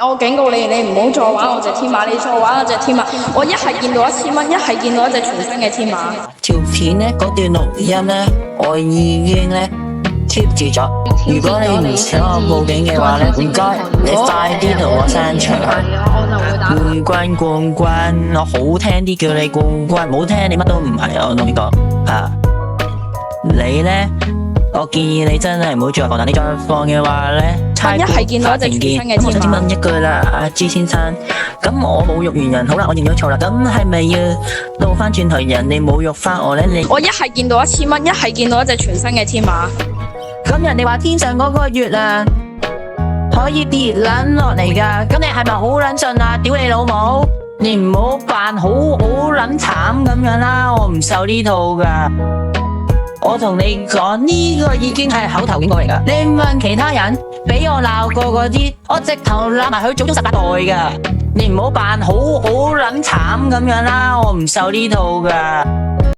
我警告你，你唔好再玩我隻天馬，你再玩我隻天馬，我一係見到1000蚊，一係見到一隻全新嘅天馬。條片呢，嗰段錄音呢，我已經呢 keep 住咗。如果你唔想我報警嘅話呢，唔該，你快啲同我刪除。冠軍，我好聽啲叫你冠軍，冇聽你乜都唔係，我同你講啊。你呢？我建議你真係唔好再放，但你再放嘅話呢，一係見到一隻全新嘅天馬。我想問一句啦，阿朱先生，咁我侮辱完人，好啦，我認咗錯啦，咁係咪要倒翻轉頭人哋侮辱翻我呢？我一係見到1000蚊，一係見到一隻全新嘅天馬。咁人哋話天上嗰個月亮可以跌撚落嚟㗎，咁你係咪好撚信啊？屌你老母！你唔好扮好撚慘咁樣啦，我唔受呢套㗎。我同你講呢個已經係口頭警告嚟㗎，你問其他人俾我鬧過嗰啲，我直頭鬧埋佢祖宗18代㗎。你唔好扮好撚慘咁樣啦，我唔受呢套㗎。